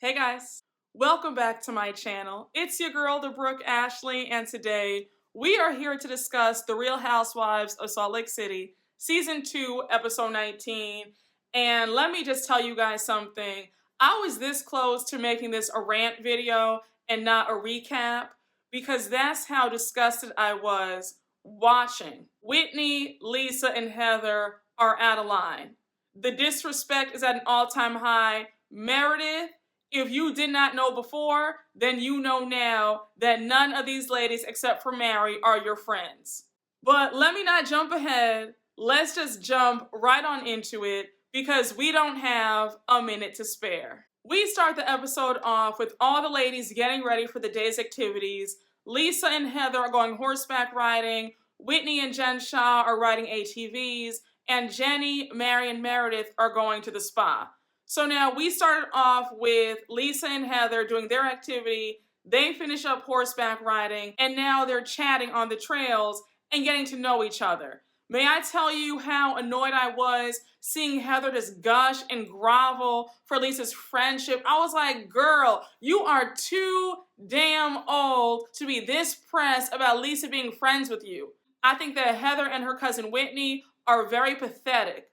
Hey guys, welcome back to my channel. It's your girl, the Brooke Ashley, and today we are here to discuss The Real Housewives of Salt Lake City, Season 2, Episode 19. And let me just tell you guys something. I was this close to making this a rant video and not a recap because that's how disgusted I was watching. Whitney, Lisa, and Heather are out of line. The disrespect is at an all-time high. Meredith, if you did not know before, then you know now that none of these ladies except for Mary are your friends. But let me not jump ahead. Let's just jump right on into it because we don't have a minute to spare. We start the episode off with all the ladies getting ready for the day's activities. Lisa and Heather are going horseback riding. Whitney and Shah are riding ATVs. And Jennie, Mary, and Meredith are going to the spa. So now we started off with Lisa and Heather doing their activity. They finish up horseback riding, and now they're chatting on the trails and getting to know each other. May I tell you how annoyed I was seeing Heather just gush and grovel for Lisa's friendship? I was like, girl, you are too damn old to be this pressed about Lisa being friends with you. I think that Heather and her cousin Whitney are very pathetic.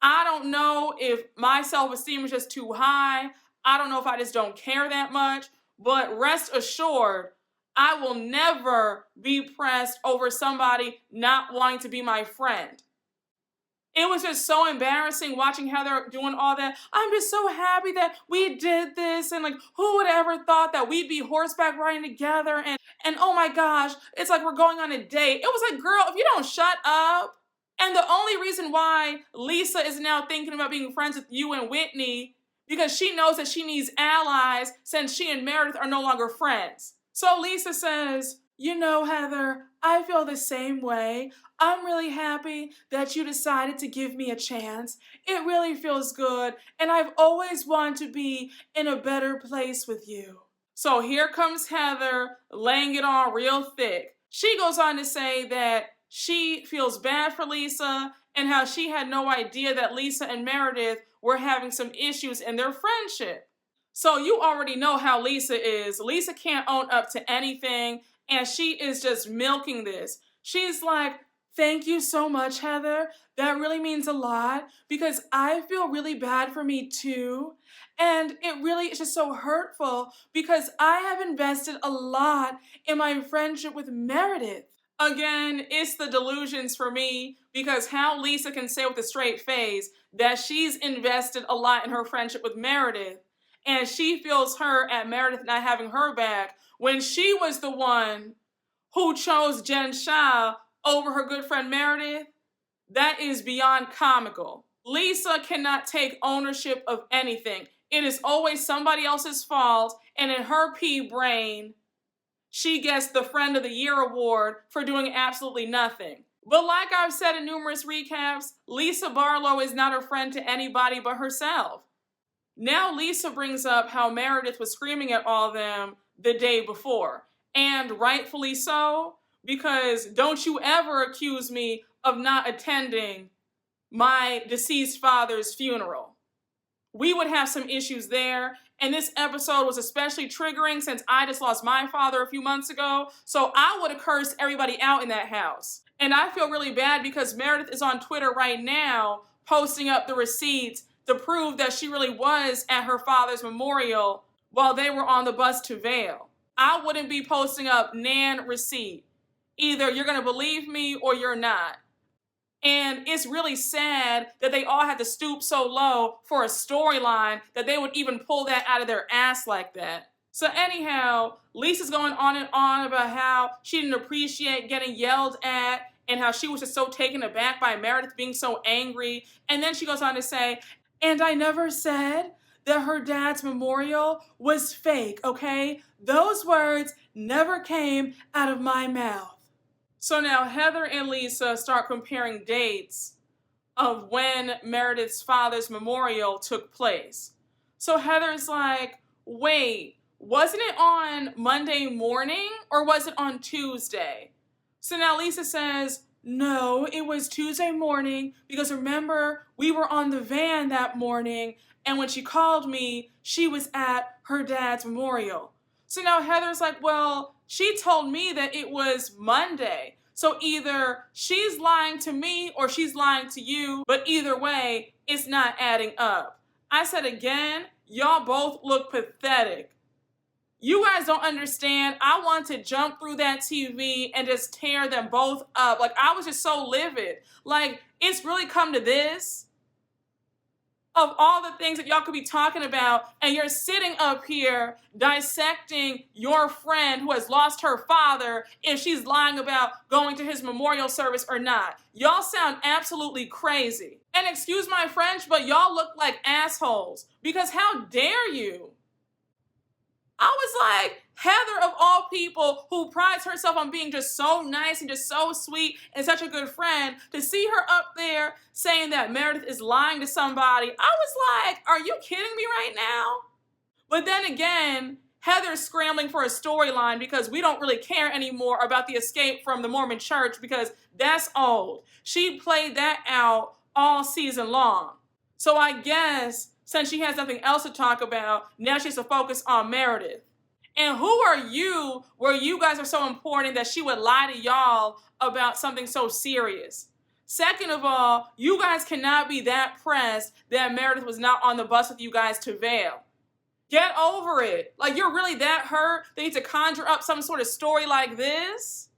I don't know if my self-esteem is just too high. I don't know if I just don't care that much. But rest assured, I will never be pressed over somebody not wanting to be my friend. It was just so embarrassing watching Heather doing all that. I'm just so happy that we did this. And like, who would ever thought that we'd be horseback riding together? And oh my gosh, it's like we're going on a date. It was like, girl, if you don't shut up. And the only reason why Lisa is now thinking about being friends with you and Whitney, because she knows that she needs allies since she and Meredith are no longer friends. So Lisa says, you know, Heather, I feel the same way. I'm really happy that you decided to give me a chance. It really feels good, and I've always wanted to be in a better place with you. So here comes Heather laying it on real thick. She goes on to say that she feels bad for Lisa and how she had no idea that Lisa and Meredith were having some issues in their friendship. So you already know how Lisa is. Lisa can't own up to anything, and she is just milking this. She's like, thank you so much, Heather. That really means a lot because I feel really bad for me too. And it really is just so hurtful because I have invested a lot in my friendship with Meredith. Again, it's the delusions for me because how Lisa can say with a straight face that she's invested a lot in her friendship with Meredith and she feels hurt at Meredith not having her back when she was the one who chose Shah over her good friend Meredith, that is beyond comical. Lisa cannot take ownership of anything. It is always somebody else's fault, and in her pea brain, she gets the Friend of the Year award for doing absolutely nothing. But like I've said in numerous recaps, Lisa Barlow is not a friend to anybody but herself. Now Lisa brings up how Meredith was screaming at all of them the day before. And rightfully so, because don't you ever accuse me of not attending my deceased father's funeral. We would have some issues there. And this episode was especially triggering since I just lost my father a few months ago. So I would have cursed everybody out in that house. And I feel really bad because Meredith is on Twitter right now posting up the receipts to prove that she really was at her father's memorial while they were on the bus to Vail. I wouldn't be posting up nan receipt. Either you're going to believe me or you're not. And it's really sad that they all had to stoop so low for a storyline that they would even pull that out of their ass like that. So anyhow, Lisa's going on and on about how she didn't appreciate getting yelled at and how she was just so taken aback by Meredith being so angry. And then she goes on to say, and I never said that her dad's memorial was fake, okay? Those words never came out of my mouth. So now Heather and Lisa start comparing dates of when Meredith's father's memorial took place. So Heather's like, wait, wasn't it on Monday morning or was it on Tuesday? So now Lisa says, no, it was Tuesday morning because remember, we were on the van that morning And when she called me, she was at her dad's memorial. So now Heather's like, well, she told me that it was Monday. So either she's lying to me or she's lying to you, but either way, it's not adding up. I said again, y'all both look pathetic. You guys don't understand. I want to jump through that TV and just tear them both up. Like, I was just so livid. Like, it's really come to this? Of all the things that y'all could be talking about, and you're sitting up here dissecting your friend who has lost her father if she's lying about going to his memorial service or not. Y'all sound absolutely crazy. And excuse my French, but y'all look like assholes. Because how dare you? I was like, Heather, of all people, who prides herself on being just so nice and just so sweet and such a good friend, to see her up there saying that Meredith is lying to somebody, I was like, are you kidding me right now? But then again, Heather's scrambling for a storyline because we don't really care anymore about the escape from the Mormon church because that's old. She played that out all season long. So I guess since she has nothing else to talk about, now she has to focus on Meredith. And who are you where you guys are so important that she would lie to y'all about something so serious? Second of all, you guys cannot be that pressed that Meredith was not on the bus with you guys to Vail. Get over it. Like, you're really that hurt that you need to conjure up some sort of story like this?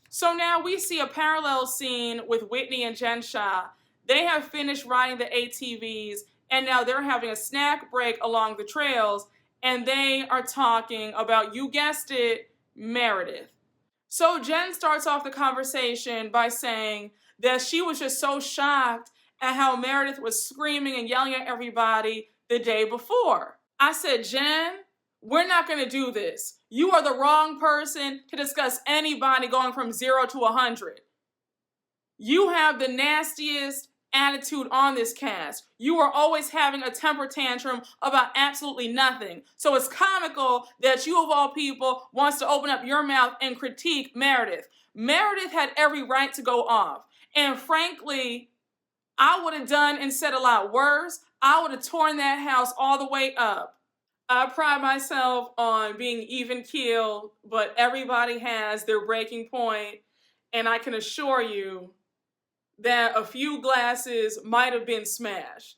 So now we see a parallel scene with Whitney and Shah. They have finished riding the ATVs, and now they're having a snack break along the trails, and they are talking about, you guessed it, Meredith. So Jen starts off the conversation by saying that she was just so shocked at how Meredith was screaming and yelling at everybody the day before. I said, Jen, we're not going to do this. You are the wrong person to discuss anybody going from 0 to 100. You have the nastiest attitude on this cast. You are always having a temper tantrum about absolutely nothing. So it's comical that you of all people wants to open up your mouth and critique Meredith. Meredith had every right to go off. And frankly, I would have done and said a lot worse. I would have torn that house all the way up. I pride myself on being even keeled, but everybody has their breaking point. And I can assure you that a few glasses might have been smashed.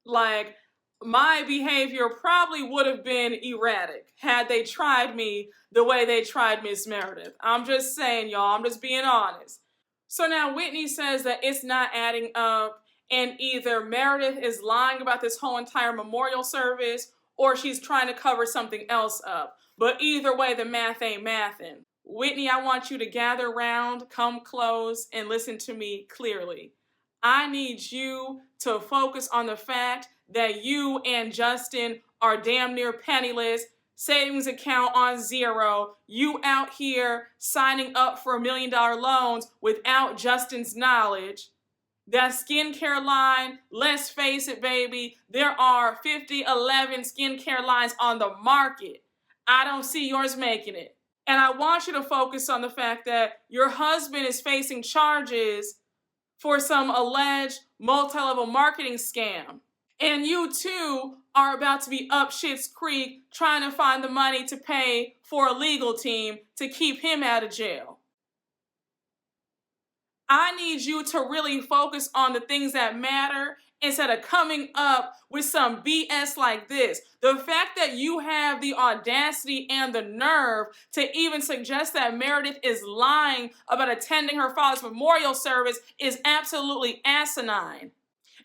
Like, my behavior probably would have been erratic had they tried me the way they tried Miss Meredith. I'm just saying, y'all, I'm just being honest. So now Whitney says that it's not adding up, and either Meredith is lying about this whole entire memorial service, or she's trying to cover something else up. But either way, the math ain't mathin'. Whitney, I want you to gather around, come close, and listen to me clearly. I need you to focus on the fact that you and Justin are damn near penniless, savings account on 0, you out here signing up for $1 million loans without Justin's knowledge. That skincare line, let's face it, baby, there are 11 skincare lines on the market. I don't see yours making it. And I want you to focus on the fact that your husband is facing charges for some alleged multi-level marketing scam. And you too are about to be up Schitt's Creek trying to find the money to pay for a legal team to keep him out of jail. I need you to really focus on the things that matter instead of coming up with some BS like this. The fact that you have the audacity and the nerve to even suggest that Meredith is lying about attending her father's memorial service is absolutely asinine.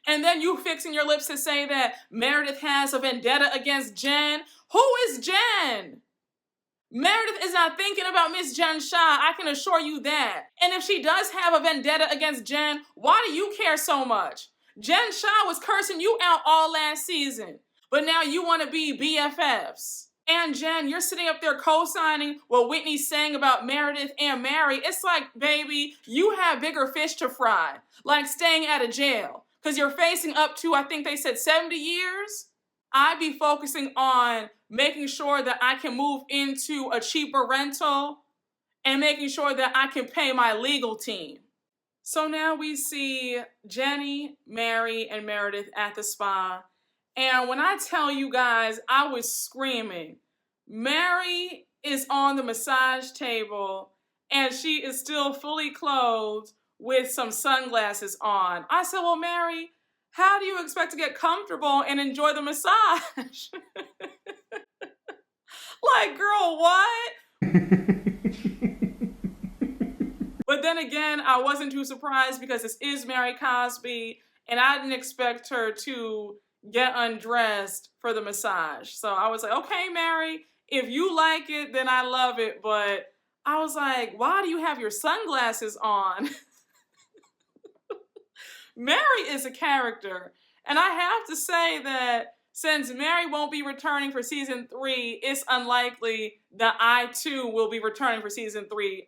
And then you fixing your lips to say that Meredith has a vendetta against Jen. Who is Jen? Meredith is not thinking about Miss Shah, I can assure you that. And if she does have a vendetta against Jen, why do you care so much? Shah was cursing you out all last season, but now you want to be BFFs. And Jen, you're sitting up there co-signing what Whitney's saying about Meredith and Mary. It's like, baby, you have bigger fish to fry, like staying out of jail, because you're facing up to, I think they said 70 years. I'd be focusing on making sure that I can move into a cheaper rental and making sure that I can pay my legal team. So now we see Jennie, Mary, and Meredith at the spa, And when I tell you guys, I was screaming. Mary is on the massage table and she is still fully clothed with some sunglasses on. I said, well, Mary, how do you expect to get comfortable and enjoy the massage? Like, girl, what? But then again, I wasn't too surprised because this is Mary Cosby and I didn't expect her to get undressed for the massage. So I was like, okay, Mary, if you like it, then I love it. But I was like, why do you have your sunglasses on? Mary is a character. And I have to say that since Mary won't be returning for season 3, it's unlikely that I too will be returning for season 3.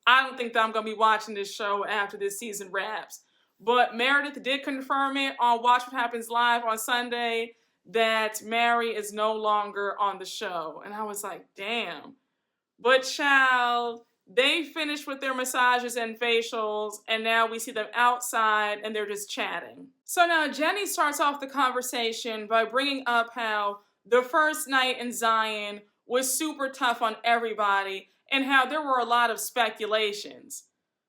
I don't think that I'm going to be watching this show after this season wraps. But Meredith did confirm it on Watch What Happens Live on Sunday that Mary is no longer on the show. And I was like, damn. But child, they finished with their massages and facials, and now we see them outside and they're just chatting. So now Jennie starts off the conversation by bringing up how the first night in Zion was super tough on everybody and how there were a lot of speculations.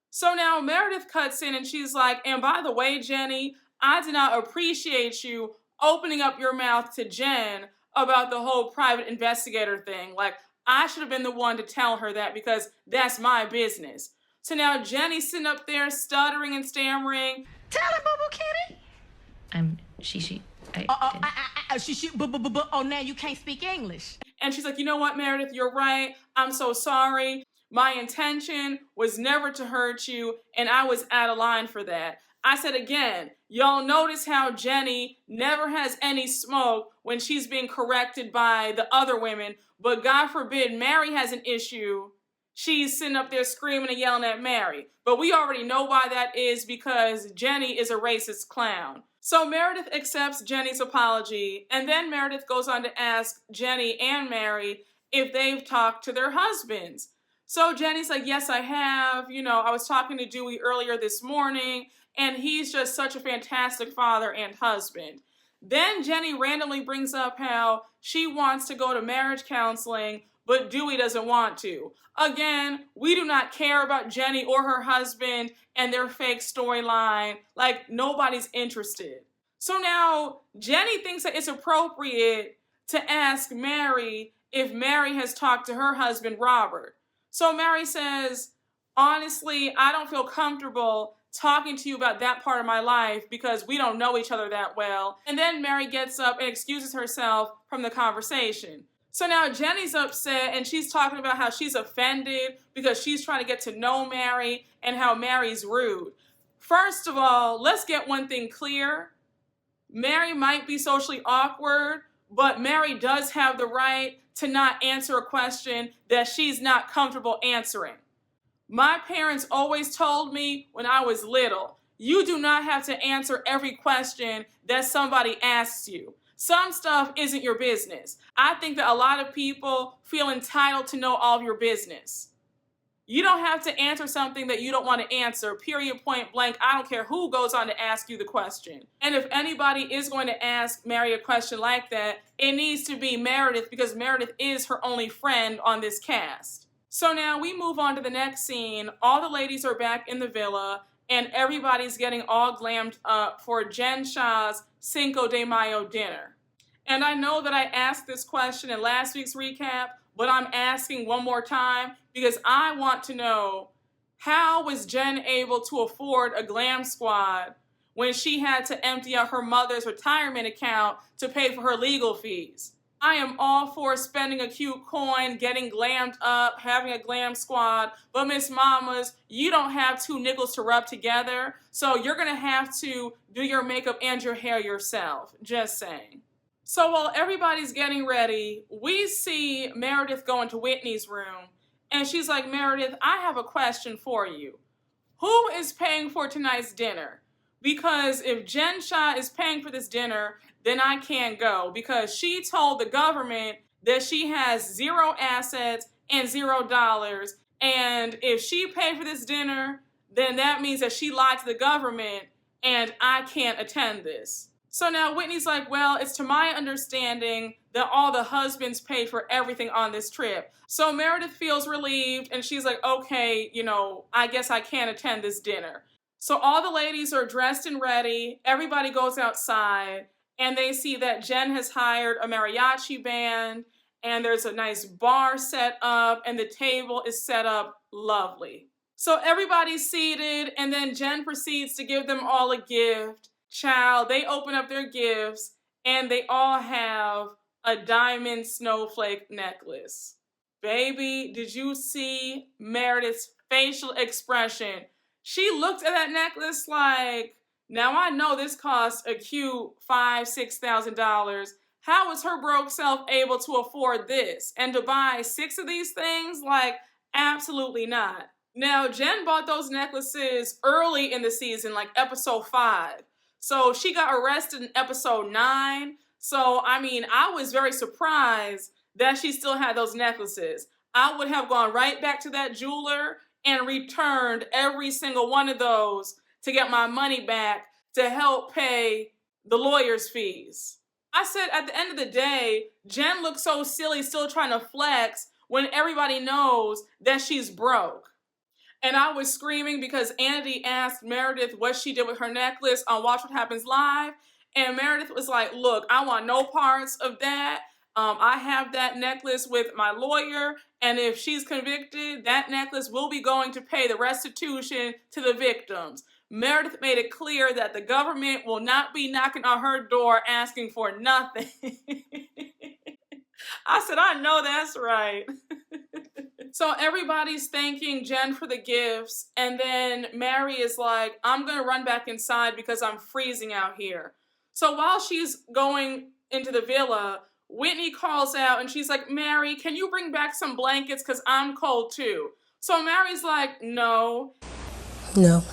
So now Meredith cuts in and she's like, and by the way, Jennie, I did not appreciate you opening up your mouth to Jen about the whole private investigator thing. Like, I should have been the one to tell her that because that's my business. So now Jennie's sitting up there stuttering and stammering. Tell her, boo-boo kitty. Oh, now you can't speak English. And she's like, you know what, Meredith, you're right. I'm so sorry. My intention was never to hurt you, and I was out of line for that. I said again, y'all notice how Jennie never has any smoke when she's being corrected by the other women, but God forbid Mary has an issue. She's sitting up there screaming and yelling at Mary. But we already know why that is, because Jennie is a racist clown. So Meredith accepts Jennie's apology, and then Meredith goes on to ask Jennie and Mary if they've talked to their husbands. So Jennie's like, yes, I have. You know, I was talking to Dewey earlier this morning, and he's just such a fantastic father and husband. Then Jennie randomly brings up how she wants to go to marriage counseling, but Dewey doesn't want to. Again, we do not care about Jennie or her husband and their fake storyline. Like, nobody's interested. So now Jennie thinks that it's appropriate to ask Mary if Mary has talked to her husband, Robert. So Mary says, honestly, I don't feel comfortable talking to you about that part of my life because we don't know each other that well. And then Mary gets up and excuses herself from the conversation. So now Jennie's upset and she's talking about how she's offended because she's trying to get to know Mary and how Mary's rude. First of all, let's get one thing clear. Mary might be socially awkward, but Mary does have the right to not answer a question that she's not comfortable answering. My parents always told me when I was little, you do not have to answer every question that somebody asks you. Some stuff isn't your business. I think that a lot of people feel entitled to know all of your business. You don't have to answer something that you don't want to answer, period, point blank. I don't care who goes on to ask you the question. And if anybody is going to ask Mary a question like that, it needs to be Meredith because Meredith is her only friend on this cast. So now we move on to the next scene. All the ladies are back in the villa and everybody's getting all glammed up for Jen Shah's Cinco De Mayo dinner. And I know that I asked this question in last week's recap, but I'm asking one more time because I want to know, how was Jen able to afford a glam squad when she had to empty out her mother's retirement account to pay for her legal fees? I am all for spending a cute coin, getting glammed up, having a glam squad, but Miss Mamas, you don't have 2 nickels to rub together, so you're gonna have to do your makeup and your hair yourself, just saying. So while everybody's getting ready, we see Meredith go into Whitney's room, and she's like, Meredith, I have a question for you. Who is paying for tonight's dinner? Because if Jen Shah is paying for this dinner, then I can't go, because she told the government that she has 0 assets and $0, and if she paid for this dinner, then that means that she lied to the government, and I can't attend this. So now Whitney's like, well, it's to my understanding that all the husbands paid for everything on this trip. So Meredith feels relieved and she's like, okay, I guess I can't attend this dinner. So all the ladies are dressed and ready. Everybody goes outside and they see that Jen has hired a mariachi band and there's a nice bar set up and the table is set up lovely. So everybody's seated and then Jen proceeds to give them all a gift. Child, they open up their gifts and they all have a diamond snowflake necklace. Baby, did you see Meredith's facial expression? She looked at that necklace like, now I know this costs a cute $5,000-$6,000. How is her broke self able to afford this? And to buy 6 of these things? Like, absolutely not. Now, Jen bought those necklaces early in the season, like episode 5. So she got arrested in episode 9. So, I was very surprised that she still had those necklaces. I would have gone right back to that jeweler and returned every single one of those to get my money back to help pay the lawyer's fees. I said, at the end of the day, Jen looks so silly still trying to flex when everybody knows that she's broke. And I was screaming because Andy asked Meredith what she did with her necklace on Watch What Happens Live. And Meredith was like, look, I want no parts of that. I have that necklace with my lawyer. And if she's convicted, that necklace will be going to pay the restitution to the victims. Meredith made it clear that the government will not be knocking on her door asking for nothing. I said, I know that's right. So everybody's thanking Jen for the gifts, and then Mary is like, I'm going to run back inside because I'm freezing out here. So while she's going into the villa, Whitney calls out and she's like, Mary, can you bring back some blankets because I'm cold too? So Mary's like, no. No.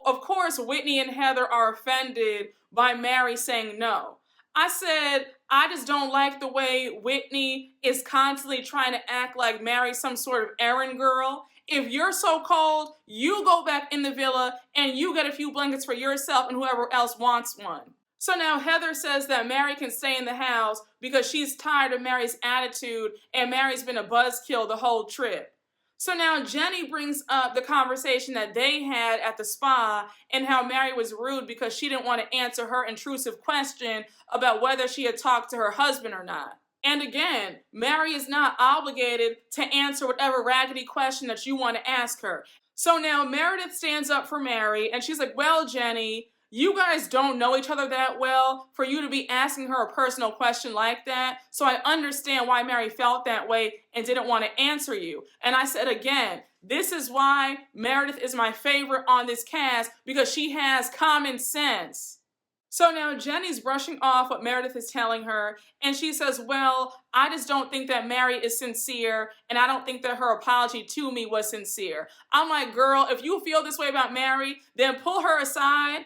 Of course, Whitney and Heather are offended by Mary saying no. I said, I just don't like the way Whitney is constantly trying to act like Mary's some sort of errand girl. If you're so cold, you go back in the villa and you get a few blankets for yourself and whoever else wants one. So now Heather says that Mary can stay in the house because she's tired of Mary's attitude and Mary's been a buzzkill the whole trip. So now Jennie brings up the conversation that they had at the spa and how Mary was rude because she didn't want to answer her intrusive question about whether she had talked to her husband or not. And again, Mary is not obligated to answer whatever raggedy question that you want to ask her. So now Meredith stands up for Mary and she's like, well, Jennie, you guys don't know each other that well for you to be asking her a personal question like that. So I understand why Mary felt that way and didn't want to answer you. And I said again, this is why Meredith is my favorite on this cast because she has common sense. So now Jennie's brushing off what Meredith is telling her and she says, well, I just don't think that Mary is sincere and I don't think that her apology to me was sincere. I'm like, girl, if you feel this way about Mary, then pull her aside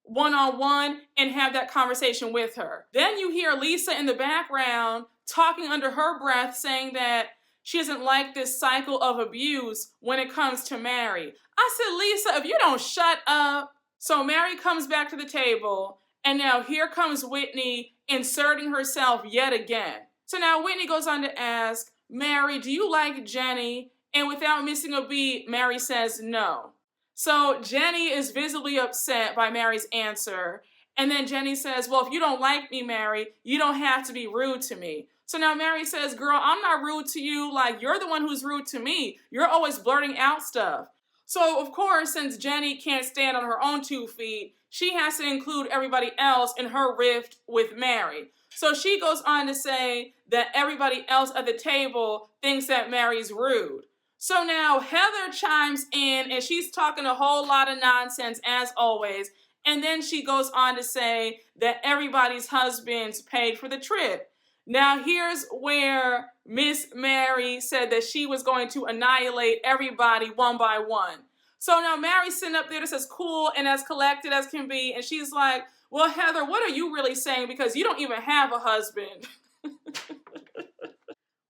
one-on-one and have that conversation with her. Then you hear Lisa in the background talking under her breath saying that she doesn't like this cycle of abuse when it comes to Mary. I said, Lisa, if you don't shut up. So Mary comes back to the table and now here comes Whitney inserting herself yet again. So now Whitney goes on to ask, Mary, do you like Jennie? And without missing a beat, Mary says no. So Jennie is visibly upset by Mary's answer. And then Jennie says, well, if you don't like me, Mary, you don't have to be rude to me. So now Mary says, girl, I'm not rude to you. Like, you're the one who's rude to me. You're always blurting out stuff. So, of course, since Jennie can't stand on her own 2 feet, she has to include everybody else in her rift with Mary. So she goes on to say that everybody else at the table thinks that Mary's rude. So now Heather chimes in and she's talking a whole lot of nonsense as always. And then she goes on to say that everybody's husbands paid for the trip. Now here's where Miss Mary said that she was going to annihilate everybody one by one. So now Mary's sitting up there that's as cool and as collected as can be. And she's like, well, Heather, what are you really saying? Because you don't even have a husband.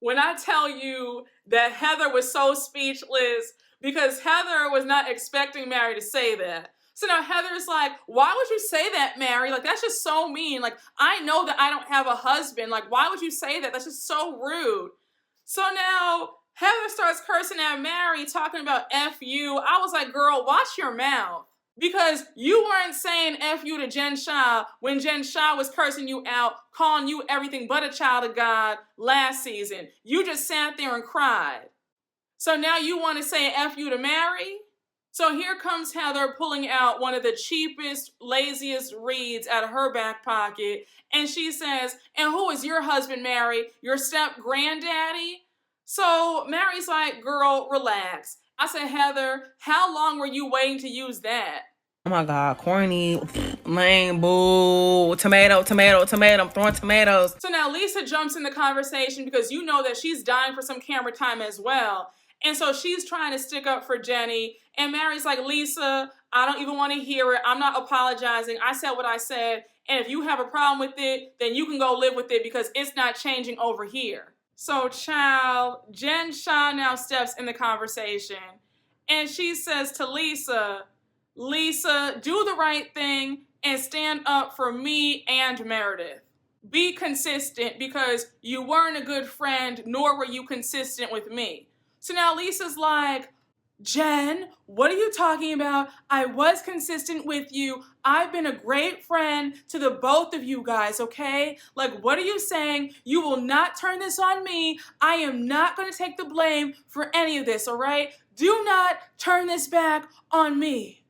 When I tell you that Heather was so speechless because Heather was not expecting Mary to say that. So now Heather's like, why would you say that, Mary? Like, that's just so mean. Like, I know that I don't have a husband. Like, why would you say that? That's just so rude. So now Heather starts cursing at Mary, talking about F you. I was like, girl, watch your mouth. Because you weren't saying F you to Jen Shah when Jen Shah was cursing you out, calling you everything but a child of God last season. You just sat there and cried. So now you want to say F you to Mary? So here comes Heather pulling out one of the cheapest, laziest reads out of her back pocket. And she says, and who is your husband, Mary? Your step-granddaddy? So Mary's like, girl, relax. I said, Heather, how long were you waiting to use that? Oh my God, corny, lame, boo, tomato, I'm throwing tomatoes. So now Lisa jumps in the conversation because you know that she's dying for some camera time as well. And so she's trying to stick up for Jennie. And Mary's like, Lisa, I don't even want to hear it. I'm not apologizing. I said what I said. And if you have a problem with it, then you can go live with it because it's not changing over here. So, child, Jen Shah now steps in the conversation. And she says to Lisa, Lisa, do the right thing and stand up for me and Meredith. Be consistent because you weren't a good friend, nor were you consistent with me. So now Lisa's like, Jen, what are you talking about? I was consistent with you. I've been a great friend to the both of you guys, okay? Like, what are you saying? You will not turn this on me. I am not going to take the blame for any of this, all right? Do not turn this back on me.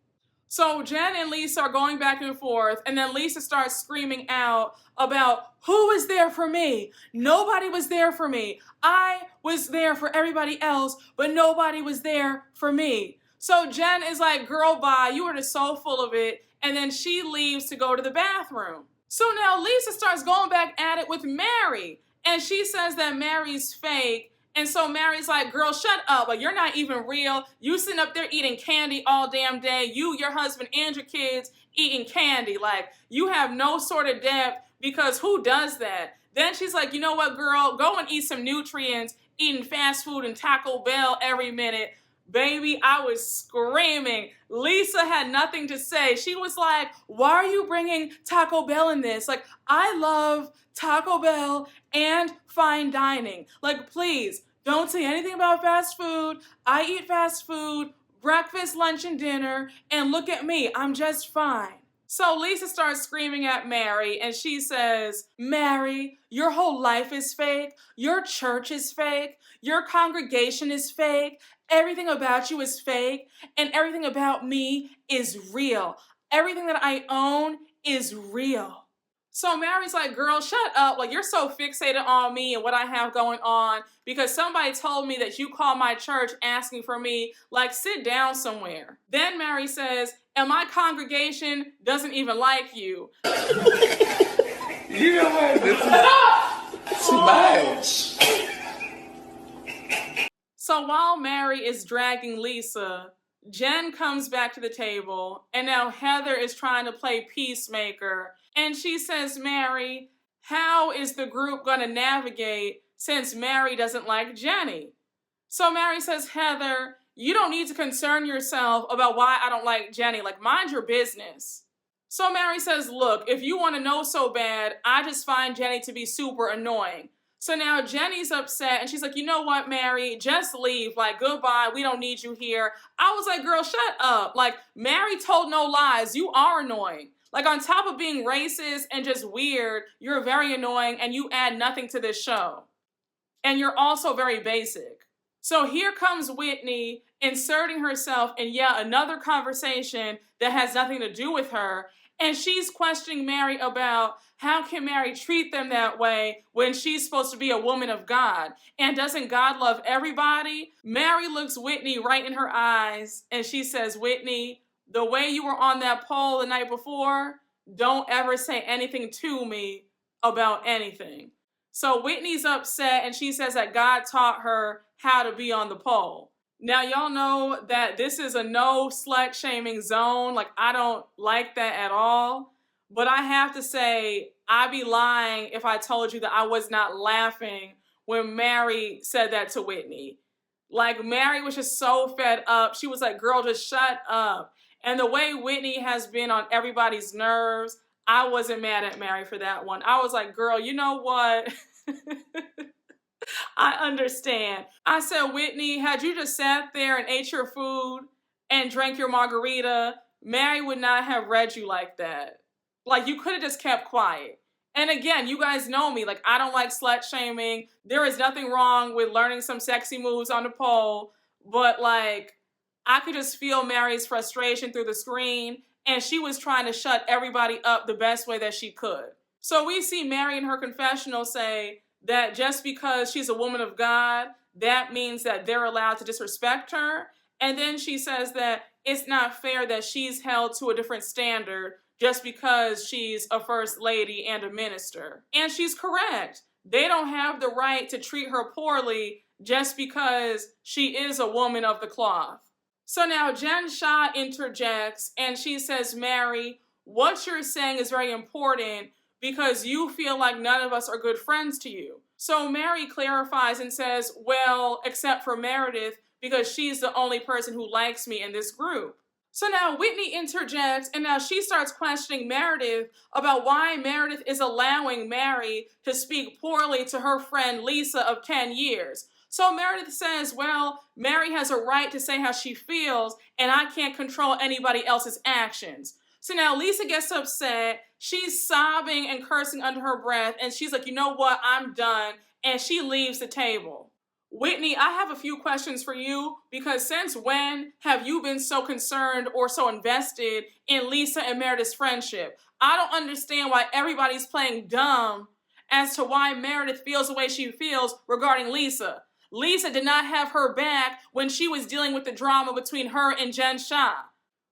So Jen and Lisa are going back and forth, and then Lisa starts screaming out about who was there for me. Nobody was there for me. I was there for everybody else, but nobody was there for me. So Jen is like, girl, bye. You are just so full of it. And then she leaves to go to the bathroom. So now Lisa starts going back at it with Mary, and she says that Mary's fake. And so Mary's like, girl, shut up. Like, you're not even real. You sitting up there eating candy all damn day. You, your husband, and your kids eating candy. Like, you have no sort of depth because who does that? Then she's like, you know what, girl? Go and eat some nutrients, eating fast food and Taco Bell every minute. Baby, I was screaming. Lisa had nothing to say. She was like, why are you bringing Taco Bell in this? Like, I love Taco Bell and fine dining. Like, please, don't say anything about fast food. I eat fast food, breakfast, lunch, and dinner, and look at me. I'm just fine. So Lisa starts screaming at Mary, and she says, Mary, your whole life is fake. Your church is fake. Your congregation is fake. Everything about you is fake, and everything about me is real. Everything that I own is real. So Mary's like, girl, shut up. Like, you're so fixated on me and what I have going on because somebody told me that you called my church asking for me. Like, sit down somewhere. Then Mary says, and my congregation doesn't even like you. You know what? This is too much. So while Mary is dragging Lisa, Jen comes back to the table, and now Heather is trying to play peacemaker. And she says, Mary, how is the group going to navigate since Mary doesn't like Jennie? So Mary says, Heather, you don't need to concern yourself about why I don't like Jennie. Like, mind your business. So Mary says, look, if you want to know so bad, I just find Jennie to be super annoying. So now Jennie's upset, and she's like, you know what, Mary? Just leave. Like, goodbye. We don't need you here. I was like, girl, shut up. Like, Mary told no lies. You are annoying. Like, on top of being racist and just weird, you're very annoying, and you add nothing to this show. And you're also very basic. So here comes Whitney inserting herself in yet another conversation that has nothing to do with her. And she's questioning Mary about how can Mary treat them that way when she's supposed to be a woman of God? And doesn't God love everybody? Mary looks Whitney right in her eyes and she says, Whitney, the way you were on that pole the night before, don't ever say anything to me about anything. So Whitney's upset and she says that God taught her how to be on the pole. Now, y'all know that this is a no slut shaming zone. Like, I don't like that at all. But I have to say, I'd be lying if I told you that I was not laughing when Mary said that to Whitney. Like, Mary was just so fed up. She was like, girl, just shut up. And the way Whitney has been on everybody's nerves, I wasn't mad at Mary for that one. I was like, girl, you know what? I understand. I said, Whitney, had you just sat there and ate your food and drank your margarita, Mary would not have read you like that. Like, you could have just kept quiet. And again, you guys know me. Like, I don't like slut shaming. There is nothing wrong with learning some sexy moves on the pole. But, like, I could just feel Mary's frustration through the screen. And she was trying to shut everybody up the best way that she could. So we see Mary in her confessional say that just because she's a woman of God, that means that they're allowed to disrespect her. And then she says that it's not fair that she's held to a different standard just because she's a first lady and a minister. And she's correct. They don't have the right to treat her poorly just because she is a woman of the cloth. So now Shah interjects and she says, Mary, what you're saying is very important because you feel like none of us are good friends to you. So Mary clarifies and says, well, except for Meredith, because she's the only person who likes me in this group. So now Whitney interjects and now she starts questioning Meredith about why Meredith is allowing Mary to speak poorly to her friend Lisa of 10 years. So Meredith says, well, Mary has a right to say how she feels and I can't control anybody else's actions. So now Lisa gets upset. She's sobbing and cursing under her breath. And she's like, you know what? I'm done. And she leaves the table. Whitney, I have a few questions for you because since when have you been so concerned or so invested in Lisa and Meredith's friendship? I don't understand why everybody's playing dumb as to why Meredith feels the way she feels regarding Lisa. Lisa did not have her back when she was dealing with the drama between her and Shah.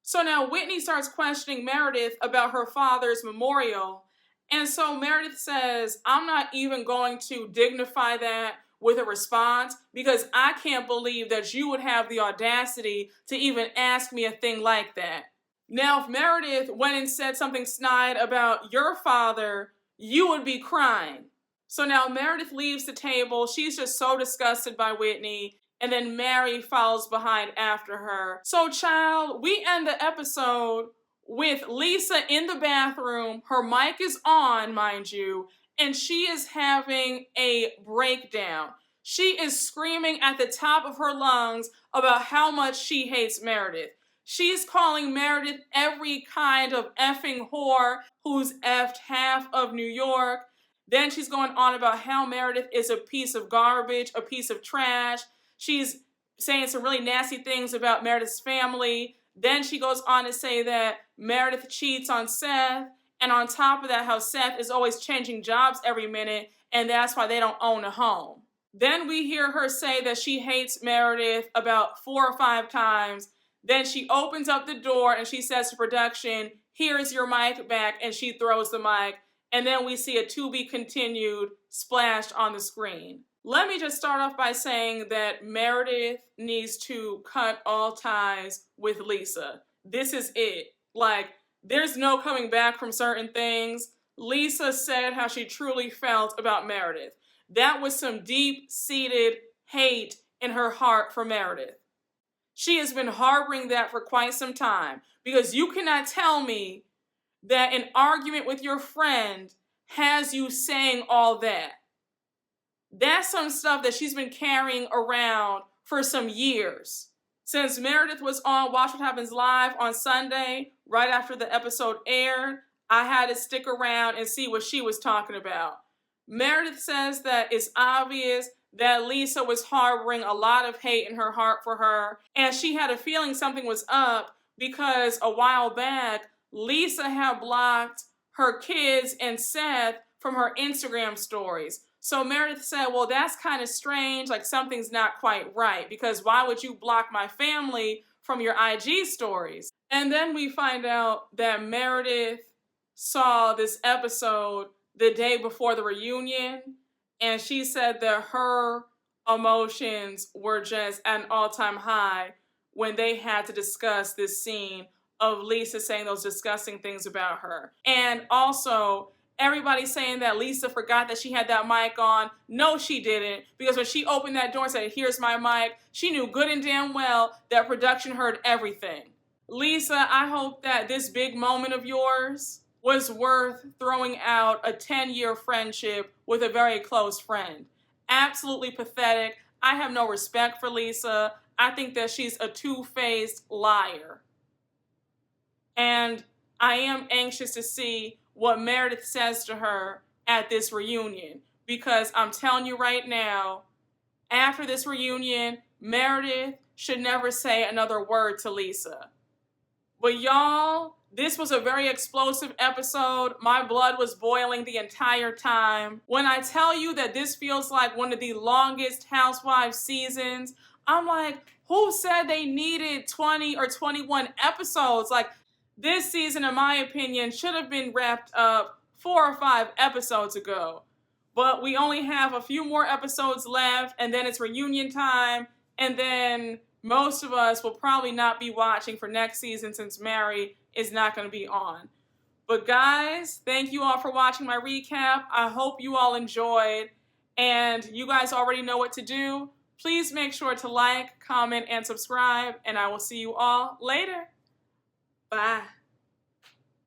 So now Whitney starts questioning Meredith about her father's memorial. And so Meredith says, I'm not even going to dignify that with a response because I can't believe that you would have the audacity to even ask me a thing like that. Now, if Meredith went and said something snide about your father, you would be crying. So now Meredith leaves the table. She's just so disgusted by Whitney. And then Mary follows behind after her. So, child, we end the episode with Lisa in the bathroom. Her mic is on, mind you, and she is having a breakdown. She is screaming at the top of her lungs about how much she hates Meredith. She's calling Meredith every kind of effing whore who's effed half of New York. Then she's going on about how Meredith is a piece of garbage, a piece of trash. She's saying some really nasty things about Meredith's family. Then she goes on to say that Meredith cheats on Seth. And on top of that, how Seth is always changing jobs every minute. And that's why they don't own a home. Then we hear her say that she hates Meredith about 4 or 5 times. Then she opens up the door and she says to production, here is your mic back. And she throws the mic. And then we see a to be continued splashed on the screen. Let me just start off by saying that Meredith needs to cut all ties with Lisa. This is it. Like, there's no coming back from certain things. Lisa said how she truly felt about Meredith. That was some deep-seated hate in her heart for Meredith. She has been harboring that for quite some time because you cannot tell me that an argument with your friend has you saying all that. That's some stuff that she's been carrying around for some years. Since Meredith was on Watch What Happens Live on Sunday, right after the episode aired, I had to stick around and see what she was talking about. Meredith says that it's obvious that Lisa was harboring a lot of hate in her heart for her, and she had a feeling something was up because a while back, Lisa had blocked her kids and Seth from her Instagram stories. So Meredith said, well, that's kind of strange, like something's not quite right, because why would you block my family from your IG stories? And then we find out that Meredith saw this episode the day before the reunion, and she said that her emotions were just at an all-time high when they had to discuss this scene of Lisa saying those disgusting things about her. And also, Everybody's saying that Lisa forgot that she had that mic on. No, she didn't. Because when she opened that door and said, here's my mic, she knew good and damn well that production heard everything. Lisa, I hope that this big moment of yours was worth throwing out a 10-year friendship with a very close friend. Absolutely pathetic. I have no respect for Lisa. I think that she's a two-faced liar. And I am anxious to see what Meredith says to her at this reunion. Because I'm telling you right now, after this reunion, Meredith should never say another word to Lisa. But y'all, this was a very explosive episode. My blood was boiling the entire time. When I tell you that this feels like one of the longest Housewives seasons, I'm like, who said they needed 20 or 21 episodes? Like, this season, in my opinion, should have been wrapped up 4 or 5 episodes ago. But we only have a few more episodes left, and then it's reunion time, and then most of us will probably not be watching for next season since Mary is not going to be on. But guys, thank you all for watching my recap. I hope you all enjoyed, and you guys already know what to do. Please make sure to like, comment, and subscribe, and I will see you all later. Bye.